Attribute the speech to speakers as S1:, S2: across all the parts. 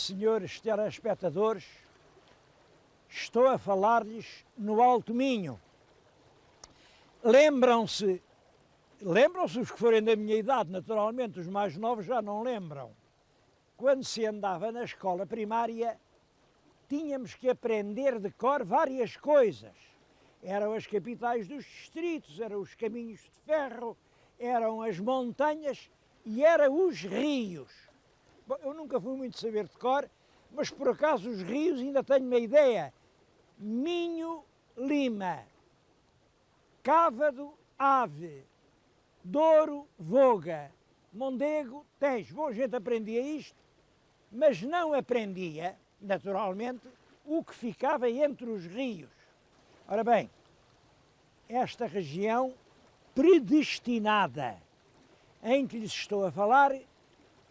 S1: senhores telespectadores, estou a falar-lhes no Alto Minho. Lembram-se os que forem da minha idade, naturalmente, os mais novos já não lembram. Quando se andava na escola primária, tínhamos que aprender de cor várias coisas. Eram as capitais dos distritos, eram os caminhos de ferro, eram as montanhas e eram os rios. Bom, eu nunca fui muito saber de cor, mas por acaso os rios ainda tenho uma ideia. Minho, Lima, Cávado, Ave, Douro, Voga, Mondego, Tejo. Bom, a gente aprendia isto, mas não aprendia, naturalmente, o que ficava entre os rios. Ora bem, esta região predestinada em que lhes estou a falar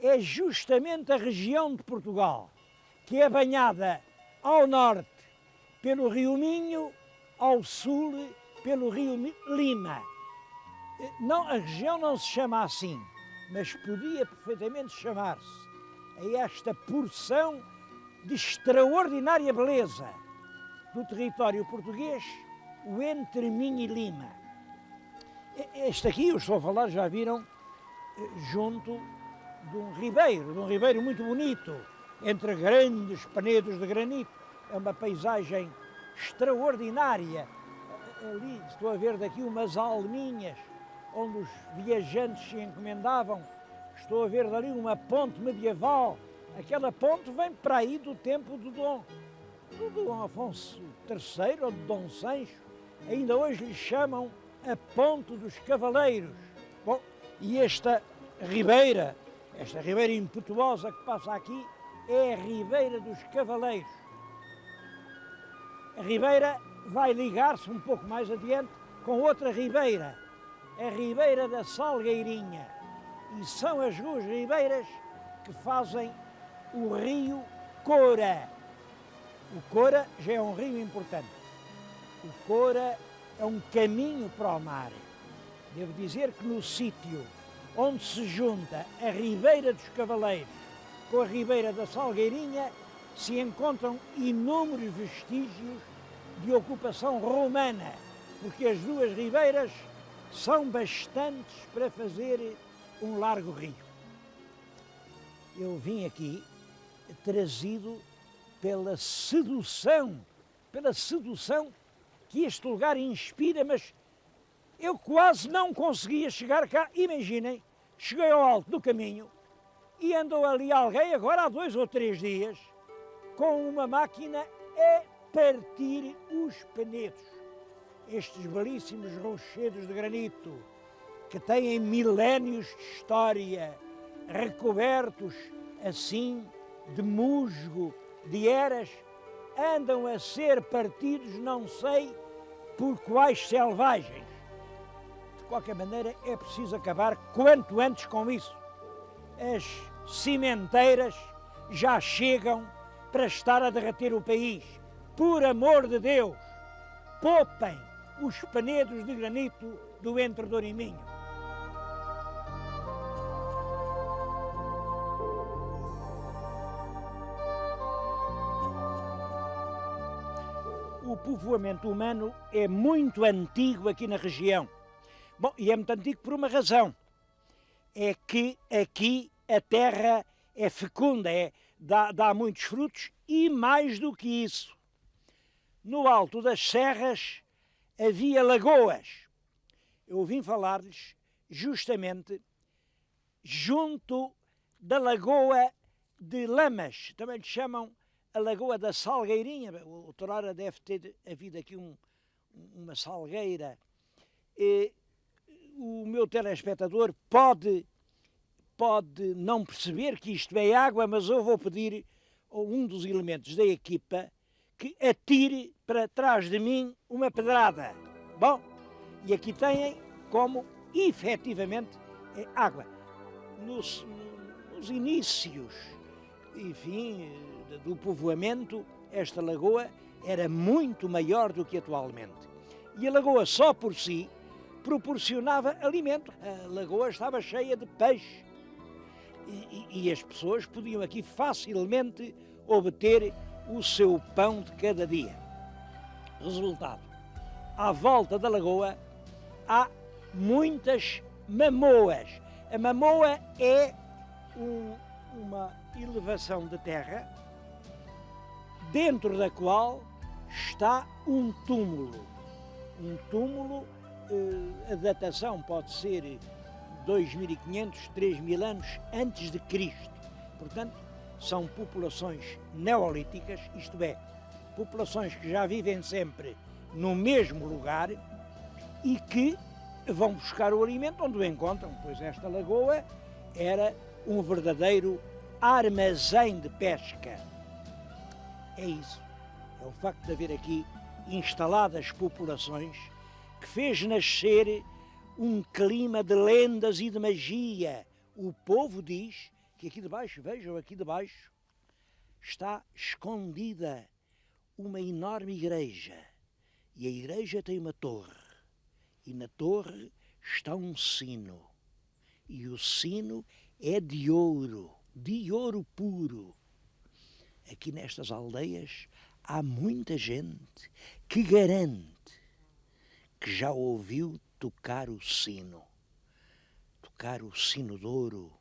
S1: é justamente a região de Portugal, que é banhada ao norte pelo Rio Minho, ao sul pelo Rio Lima. Não, a região não se chama assim, mas podia perfeitamente chamar-se a esta porção de extraordinária beleza do território português, o entre Minho e Lima. Este aqui, eu estou a falar, já viram, junto de um ribeiro muito bonito, entre grandes penedos de granito. É uma paisagem extraordinária. Ali estou a ver daqui umas alminhas onde os viajantes se encomendavam. Estou a ver dali uma ponte medieval. Aquela ponte vem para aí do tempo do Dom Afonso III ou de Dom Sancho. Ainda hoje lhe chamam a Ponte dos Cavaleiros. Bom, e esta ribeira impetuosa que passa aqui, é a Ribeira dos Cavaleiros. A ribeira vai ligar-se um pouco mais adiante com outra ribeira, a Ribeira da Salgueirinha. E são as duas ribeiras que fazem o rio Coura. O Coura já é um rio importante. O Coura é um caminho para o mar. Devo dizer que no sítio onde se junta a Ribeira dos Cavaleiros com a Ribeira da Salgueirinha se encontram inúmeros vestígios de ocupação romana, porque as duas ribeiras são bastantes para fazer um largo rio. Eu vim aqui trazido pela sedução que este lugar inspira, mas eu quase não conseguia chegar cá. Imaginem, cheguei ao alto do caminho e andou ali alguém, agora há 2 ou 3 dias, com uma máquina a partir os penedos. Estes belíssimos rochedos de granito, que têm milénios de história, recobertos assim de musgo, de eras, andam a ser partidos não sei por quais selvagens. De qualquer maneira, é preciso acabar quanto antes com isso. As cimenteiras já chegam para estar a derreter o país. Por amor de Deus, poupem os penedos de granito do entre Douro e Minho. O povoamento humano é muito antigo aqui na região. Bom, e é muito antigo por uma razão. É que aqui a terra é fecunda, dá muitos frutos e mais do que isso. No alto das serras havia lagoas. Eu vim falar-lhes justamente junto da Lagoa de Lamas, também lhe chamam a Lagoa da Salgueirinha. Outrora deve ter havido aqui uma salgueira. O meu telespectador pode não perceber que isto é água, mas eu vou pedir a um dos elementos da equipa que atire para trás de mim uma pedrada. Bom, e aqui têm como efetivamente é água. Nos inícios, enfim, do povoamento, esta lagoa era muito maior do que atualmente. E a lagoa só por si proporcionava alimento. A lagoa estava cheia de peixe. e as pessoas podiam aqui facilmente obter o seu pão de cada dia. Resultado, à volta da lagoa há muitas mamoas. A mamoa é uma elevação de terra dentro da qual está um túmulo. Um túmulo, a datação pode ser 2.500, 3.000 anos antes de Cristo. Portanto, são populações neolíticas, isto é, populações que já vivem sempre no mesmo lugar e que vão buscar o alimento onde o encontram, pois esta lagoa era um verdadeiro armazém de pesca. É isso, é o facto de haver aqui instaladas populações que fez nascer um clima de lendas e de magia. O povo diz que aqui debaixo, vejam aqui debaixo, está escondida uma enorme igreja. E a igreja tem uma torre. E na torre está um sino. E o sino é de ouro puro. Aqui nestas aldeias há muita gente que garante que já ouviu tocar o sino de ouro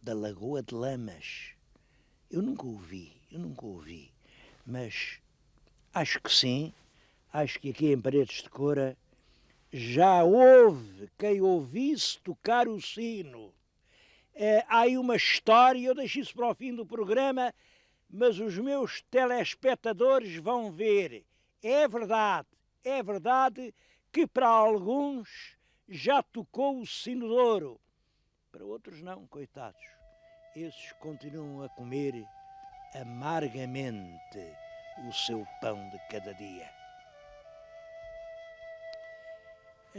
S1: da Lagoa de Lamas. Eu nunca ouvi, mas acho que sim, acho que aqui em Paredes de Coura já houve quem ouvisse tocar o sino. Há aí uma história, eu deixo isso para o fim do programa, mas os meus telespectadores vão ver. É verdade que para alguns já tocou o sino de ouro. Para outros não, coitados. Esses continuam a comer amargamente o seu pão de cada dia.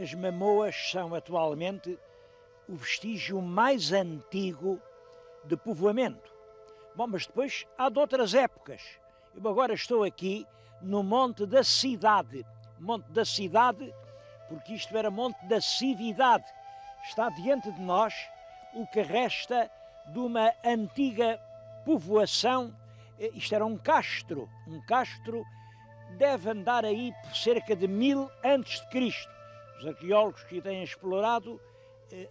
S1: As mamoas são atualmente o vestígio mais antigo de povoamento. Bom, mas depois há de outras épocas. Eu agora estou aqui no Monte da Cidade. Monte da Cidade, porque isto era Monte da Cividade. Está diante de nós o que resta de uma antiga povoação. Isto era um castro. Um castro deve andar aí por cerca de 1000 a.C. Os arqueólogos que têm explorado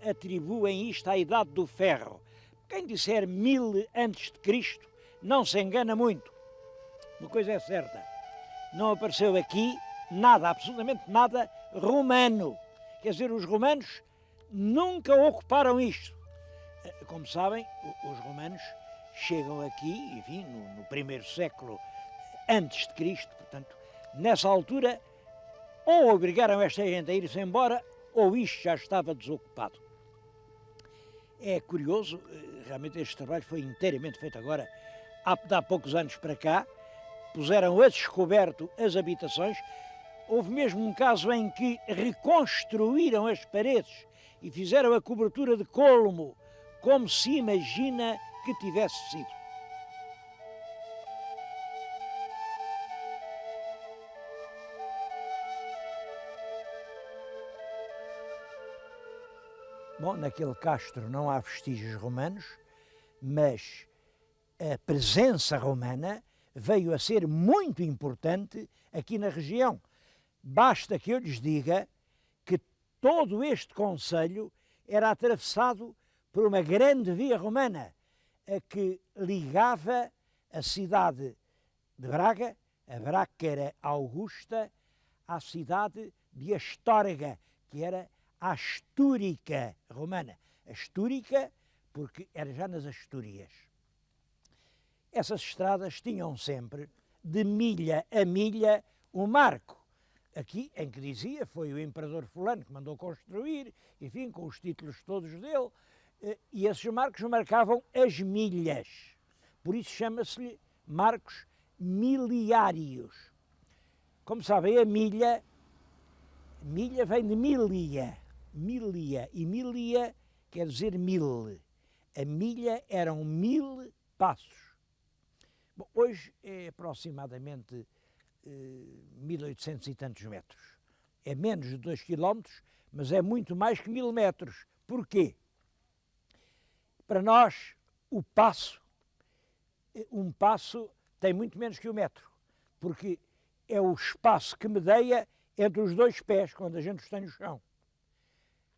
S1: atribuem isto à Idade do Ferro. Quem disser 1000 a.C. não se engana muito. Uma coisa é certa, não apareceu aqui nada, absolutamente nada romano. Quer dizer, os romanos nunca ocuparam isto. Como sabem, os romanos chegam aqui, enfim, no primeiro século antes de Cristo, portanto, nessa altura, ou obrigaram esta gente a ir-se embora, ou isto já estava desocupado. É curioso, realmente este trabalho foi inteiramente feito agora, há poucos anos para cá, puseram a descoberto as habitações, houve mesmo um caso em que reconstruíram as paredes e fizeram a cobertura de colmo, como se imagina que tivesse sido. Bom, naquele castro não há vestígios romanos, mas a presença romana veio a ser muito importante aqui na região. Basta que eu lhes diga que todo este concelho era atravessado por uma grande via romana, a que ligava a cidade de Braga, a Braga Augusta, à cidade de Astorga, que era a Astúrica romana. Astúrica, porque era já nas Astúrias. Essas estradas tinham sempre, de milha a milha, um marco. Aqui, em que dizia, foi o imperador fulano que mandou construir, enfim, com os títulos todos dele, e esses marcos marcavam as milhas. Por isso chama-se-lhe marcos miliários. Como sabem, a milha vem de milia, e milia quer dizer 1000. A milha eram 1000 passos. Bom, hoje é aproximadamente 1800 e tantos metros. É menos de 2 km, mas é muito mais que 1000 metros. Porquê? Para nós, um passo tem muito menos que o metro, porque é o espaço que medeia entre os dois pés, quando a gente está no chão.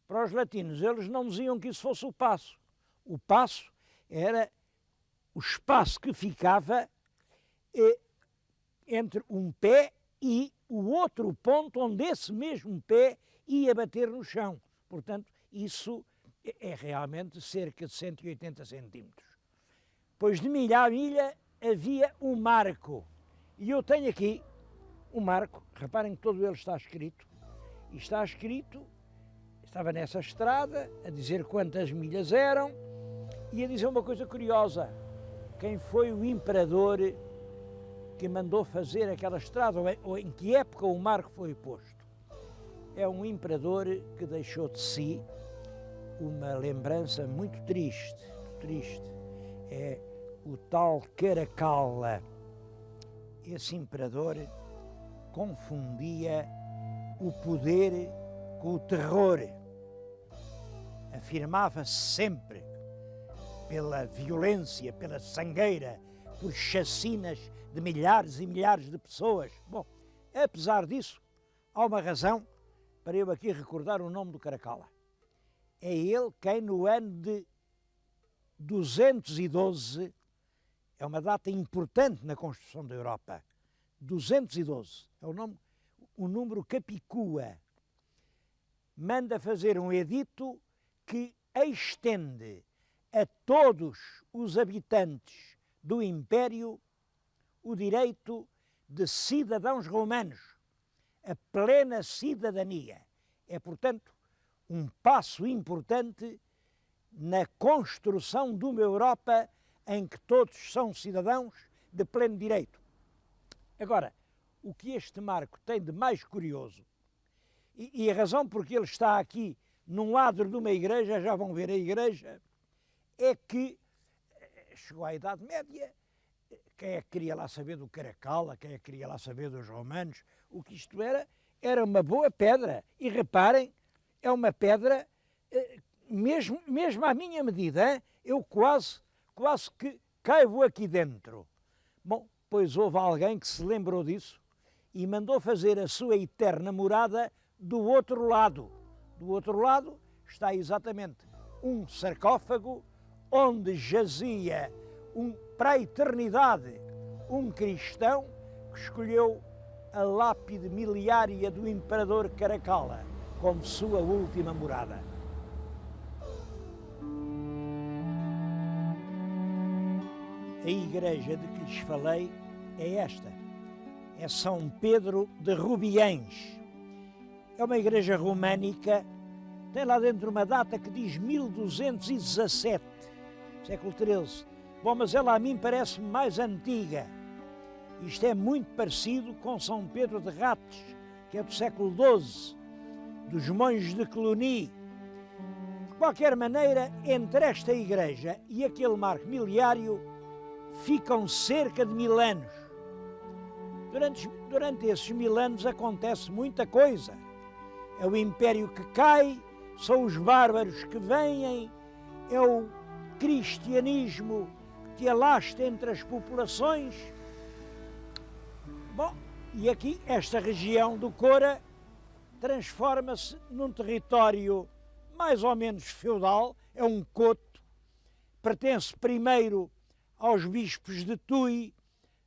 S1: Para os latinos, eles não diziam que isso fosse o passo. O passo era o espaço que ficava entre um pé e o outro ponto onde esse mesmo pé ia bater no chão. Portanto, isso é realmente cerca de 180 centímetros. Pois de milha a milha havia um marco. E eu tenho aqui um marco, reparem que todo ele está escrito. E está escrito, estava nessa estrada, a dizer quantas milhas eram e a dizer uma coisa curiosa. Quem foi o imperador que mandou fazer aquela estrada, ou em que época o marco foi posto? É um imperador que deixou de si uma lembrança muito triste, é o tal Caracalla. Esse imperador confundia o poder com o terror. Afirmava-se sempre pela violência, pela sangueira, por chacinas de milhares e milhares de pessoas. Bom, apesar disso, há uma razão para eu aqui recordar o nome do Caracalla. É ele quem no ano de 212, é uma data importante na construção da Europa, 212, é o número capicua, manda fazer um edito que estende a todos os habitantes do Império o direito de cidadãos romanos, a plena cidadania. É, portanto, um passo importante na construção de uma Europa em que todos são cidadãos de pleno direito. Agora, o que este marco tem de mais curioso, e a razão porque ele está aqui num adro de uma igreja, já vão ver a igreja, é que chegou à Idade Média, quem é que queria lá saber do Caracalla, quem é que queria lá saber dos romanos, o que isto era uma boa pedra. E reparem, é uma pedra, mesmo à minha medida, hein? Eu quase que caibo aqui dentro. Bom, pois houve alguém que se lembrou disso e mandou fazer a sua eterna morada do outro lado. Do outro lado está exatamente um sarcófago onde jazia para a eternidade um cristão que escolheu a lápide miliária do imperador Caracalla como sua última morada. A igreja de que lhes falei é esta, é São Pedro de Rubiães. É uma igreja românica, tem lá dentro uma data que diz 1217, século XIII. Bom, mas ela a mim parece mais antiga. Isto é muito parecido com São Pedro de Rates, que é do século XII, dos monges de Cluny. De qualquer maneira, entre esta igreja e aquele marco miliário ficam cerca de 1000 anos. Durante esses 1000 anos acontece muita coisa. É o império que cai, são os bárbaros que vêm, é o cristianismo que alastra entre as populações. Bom, e aqui esta região do Cora transforma-se num território mais ou menos feudal, é um coto, pertence primeiro aos bispos de Tui,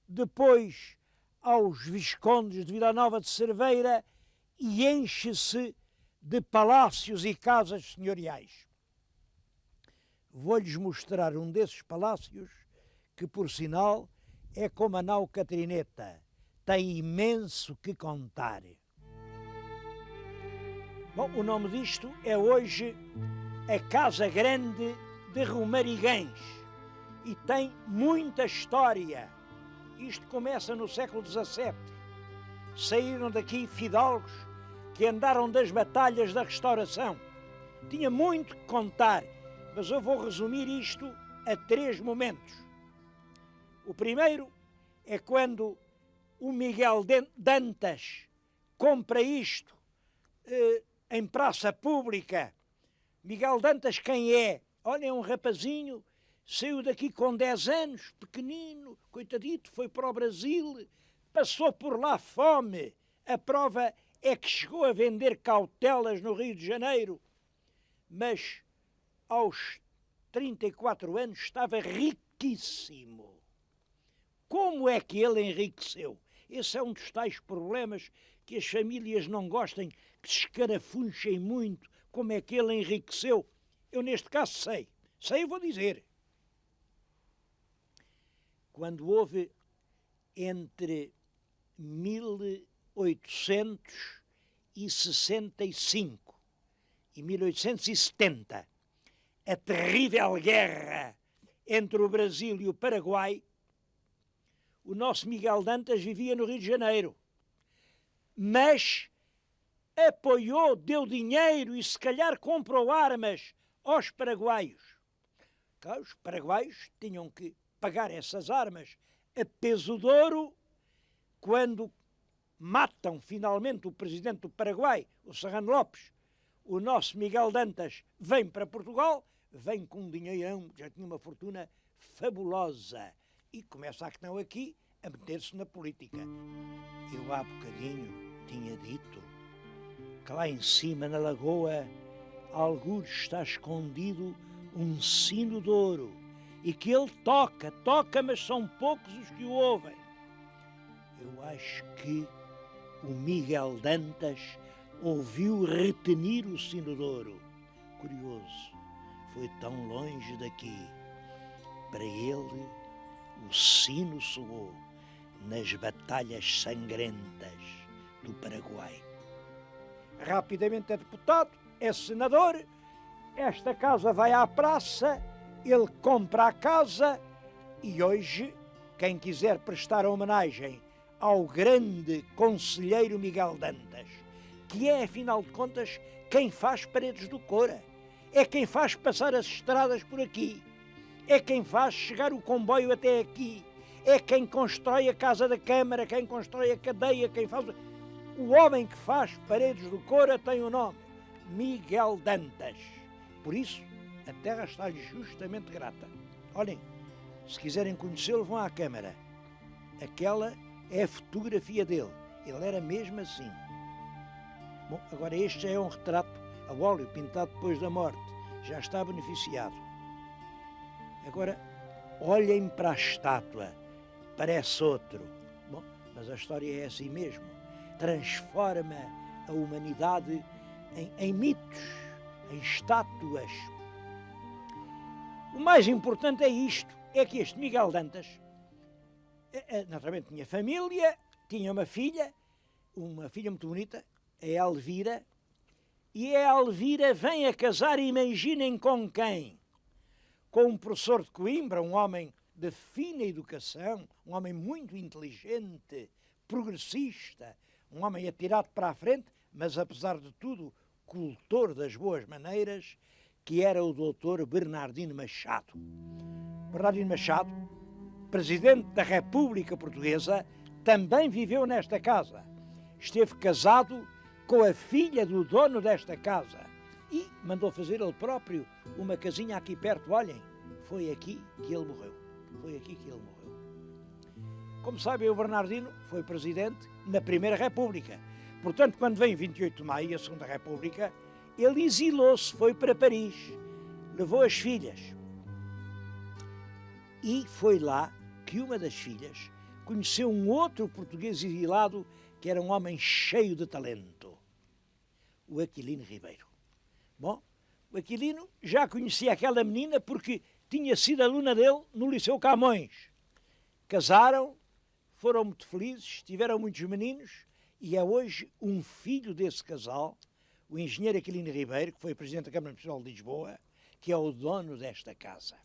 S1: depois aos viscondes de Vila Nova de Cerveira e enche-se de palácios e casas senhoriais. Vou-lhes mostrar um desses palácios que, por sinal, é como a nau Catrineta, tem imenso que contar. Bom, o nome disto é hoje a Casa Grande de Romarigães e tem muita história. Isto começa no século XVII. Saíram daqui fidalgos que andaram das batalhas da Restauração. Tinha muito que contar, mas eu vou resumir isto a 3 momentos. O primeiro é quando o Miguel Dantas compra isto em praça pública. Miguel Dantas quem é? Olha, é um rapazinho, saiu daqui com 10 anos, pequenino, coitadito, foi para o Brasil, passou por lá fome. A prova é que chegou a vender cautelas no Rio de Janeiro, mas aos 34 anos estava riquíssimo. Como é que ele enriqueceu? Esse é um dos tais problemas que as famílias não gostem, que se escarafunchem muito. Como é que ele enriqueceu? Eu, neste caso, sei. Sei, eu vou dizer. Quando houve entre 1865 e 1870 a terrível guerra entre o Brasil e o Paraguai, o nosso Miguel Dantas vivia no Rio de Janeiro, mas apoiou, deu dinheiro e se calhar comprou armas aos paraguaios. Claro, os paraguaios tinham que pagar essas armas a peso de ouro. Quando matam finalmente o presidente do Paraguai, o Serrano Lopes, o nosso Miguel Dantas vem para Portugal, vem com um dinheirão, já tinha uma fortuna fabulosa, e começa a questão aqui a meter-se na política. Eu há bocadinho tinha dito que lá em cima na lagoa algures está escondido um sino de ouro e que ele toca, mas são poucos os que o ouvem. Eu acho que o Miguel Dantas ouviu retenir o sino de ouro. Curioso, foi tão longe daqui. Para ele, o sino soou nas batalhas sangrentas do Paraguai. Rapidamente é deputado, é senador, esta casa vai à praça, ele compra a casa e hoje, quem quiser prestar homenagem ao grande conselheiro Miguel Dantas, que é, afinal de contas, quem faz Paredes do Coura, é quem faz passar as estradas por aqui, é quem faz chegar o comboio até aqui, é quem constrói a Casa da Câmara, quem constrói a cadeia, quem faz... O homem que faz Paredes do Coura tem o nome, Miguel Dantas. Por isso, a terra está-lhe justamente grata. Olhem, se quiserem conhecê-lo, vão à Câmara. Aquela é a fotografia dele. Ele era mesmo assim. Bom, agora este já é um retrato a óleo pintado depois da morte. Já está beneficiado. Agora, olhem para a estátua. Parece outro. Bom, mas a história é assim mesmo. Transforma a humanidade em mitos, em estátuas. O mais importante é isto, é que este Miguel Dantas, naturalmente tinha família, tinha uma filha muito bonita, a Elvira, e a Elvira vem a casar, imaginem com quem? Com um professor de Coimbra, um homem de fina educação, um homem muito inteligente, progressista, um homem atirado para a frente, mas apesar de tudo, cultor das boas maneiras, que era o doutor Bernardino Machado. Bernardino Machado, presidente da República Portuguesa, também viveu nesta casa. Esteve casado com a filha do dono desta casa e mandou fazer ele próprio uma casinha aqui perto. Olhem, foi aqui que ele morreu. Foi aqui que ele morreu. Como sabem, o Bernardino foi presidente na Primeira República. Portanto, quando vem 28 de maio, a Segunda República, ele exilou-se, foi para Paris, levou as filhas. E foi lá que uma das filhas conheceu um outro português exilado que era um homem cheio de talento, o Aquilino Ribeiro. Bom, o Aquilino já conhecia aquela menina porque tinha sido aluna dele no Liceu Camões. Casaram, foram muito felizes, tiveram muitos meninos e é hoje um filho desse casal, o engenheiro Aquilino Ribeiro, que foi presidente da Câmara Municipal de Lisboa, que é o dono desta casa.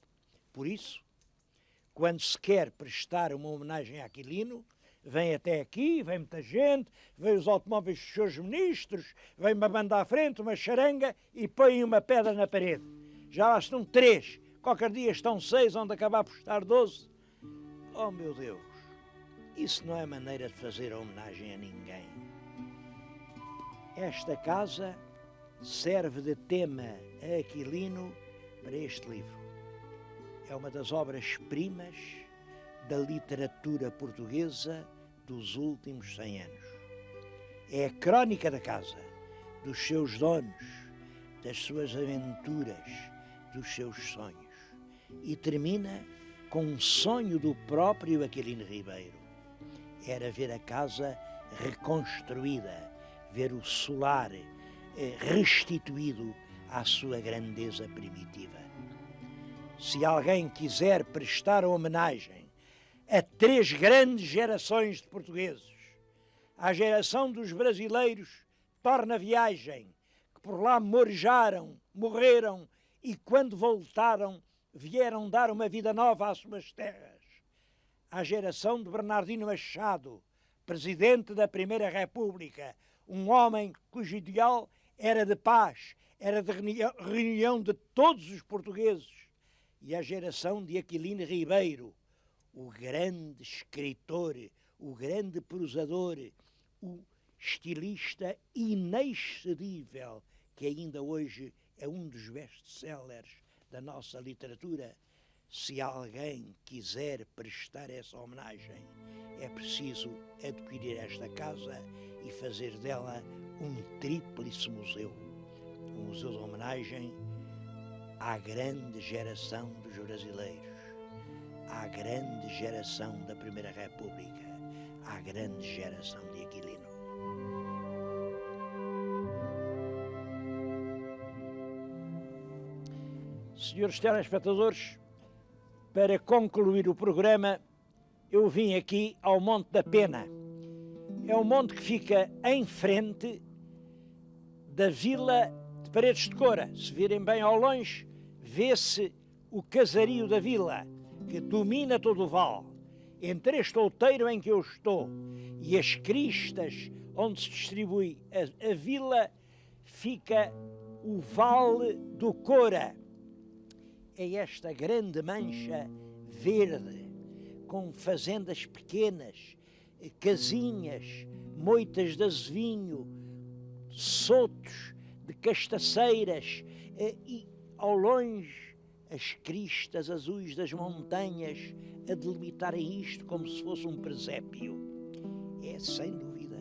S1: Por isso, quando se quer prestar uma homenagem a Aquilino, vem até aqui, vem muita gente, vem os automóveis dos seus ministros, vem uma banda à frente, uma charanga e põe uma pedra na parede. Já lá estão 3, qualquer dia estão 6, onde acabar por estar 12. Oh meu Deus, isso não é maneira de fazer homenagem a ninguém. Esta casa serve de tema a Aquilino para este livro. É uma das obras-primas da literatura portuguesa dos últimos 100 anos. É a crónica da casa, dos seus donos, das suas aventuras, dos seus sonhos. E termina com um sonho do próprio Aquilino Ribeiro. Era ver a casa reconstruída, ver o solar restituído à sua grandeza primitiva. Se alguém quiser prestar homenagem a 3 grandes gerações de portugueses, à geração dos brasileiros torna-viagem, que por lá morejaram, morreram e quando voltaram vieram dar uma vida nova às suas terras, à geração de Bernardino Machado, presidente da Primeira República, um homem cujo ideal era de paz, era de reunião de todos os portugueses, e à geração de Aquilino Ribeiro, o grande escritor, o grande prosador, o estilista inexcedível, que ainda hoje é um dos best-sellers da nossa literatura. Se alguém quiser prestar essa homenagem, é preciso adquirir esta casa e fazer dela um tríplice museu. Um museu de homenagem à grande geração dos brasileiros, à grande geração da Primeira República, à grande geração de Aquilino. Senhores telespectadores, para concluir o programa, eu vim aqui ao Monte da Pena. É um monte que fica em frente da vila de Paredes de Coura. Se virem bem ao longe, vê-se o casario da vila, que domina todo o vale. Entre este outeiro em que eu estou e as cristas onde se distribui a vila, fica o Vale do Coura. É esta grande mancha verde, com fazendas pequenas, casinhas, moitas de azevinho, sotos de castaceiras e, ao longe, as cristas azuis das montanhas a delimitarem isto como se fosse um presépio. É, sem dúvida,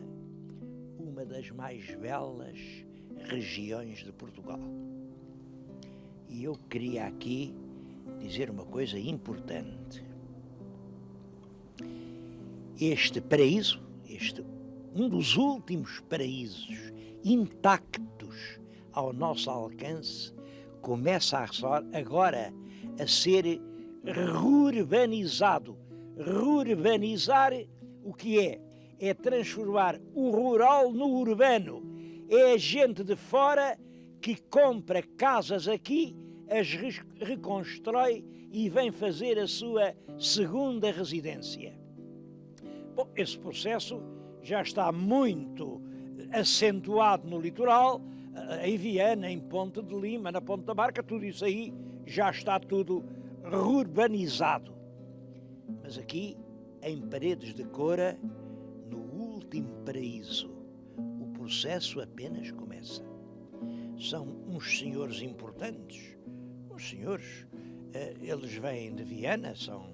S1: uma das mais belas regiões de Portugal. E eu queria aqui dizer uma coisa importante. Este paraíso, um dos últimos paraísos intactos ao nosso alcance, começa agora a ser reurbanizado. Reurbanizar o que é? É transformar o rural no urbano. É a gente de fora que compra casas aqui, as reconstrói e vem fazer a sua segunda residência. Bom, esse processo já está muito acentuado no litoral, em Viana, em Ponte de Lima, na Ponte da Barca, tudo isso aí já está tudo urbanizado. Mas aqui, em Paredes de Coura, no último paraíso, o processo apenas começa. São uns senhores importantes, uns senhores, eles vêm de Viana, são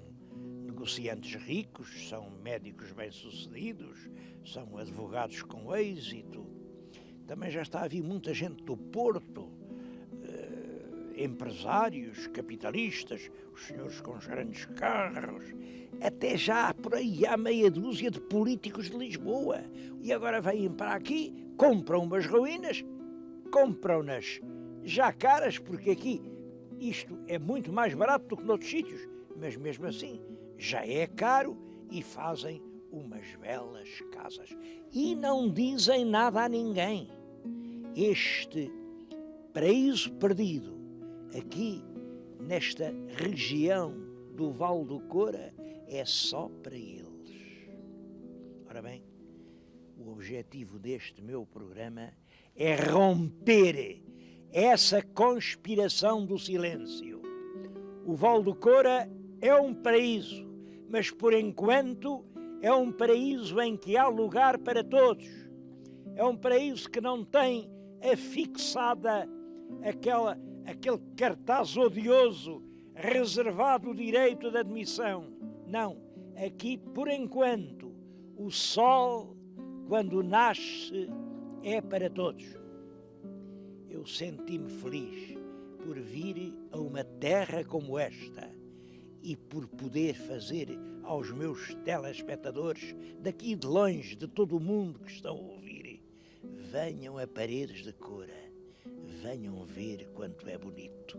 S1: negociantes ricos, são médicos bem-sucedidos, são advogados com êxito. Também já está a vir muita gente do Porto, empresários, capitalistas, os senhores com os grandes carros, até já por aí há meia dúzia de políticos de Lisboa. E agora vêm para aqui, compram umas ruínas, compram-nas já caras, porque aqui isto é muito mais barato do que noutros sítios, mas mesmo assim já é caro e fazem umas belas casas. E não dizem nada a ninguém. Este paraíso perdido, aqui nesta região do Vale do Coura, é só para eles. Ora bem, o objetivo deste meu programa é romper essa conspiração do silêncio. O Vale do Coura é um paraíso, mas por enquanto é um paraíso em que há lugar para todos. É um paraíso que não tem afixada aquele cartaz odioso reservado o direito de admissão. Não, aqui por enquanto o sol, quando nasce, é para todos. Eu senti-me feliz por vir a uma terra como esta e por poder fazer aos meus telespectadores, daqui de longe, de todo o mundo que estão a ouvir, venham a Paredes de Coura, venham ver quanto é bonito.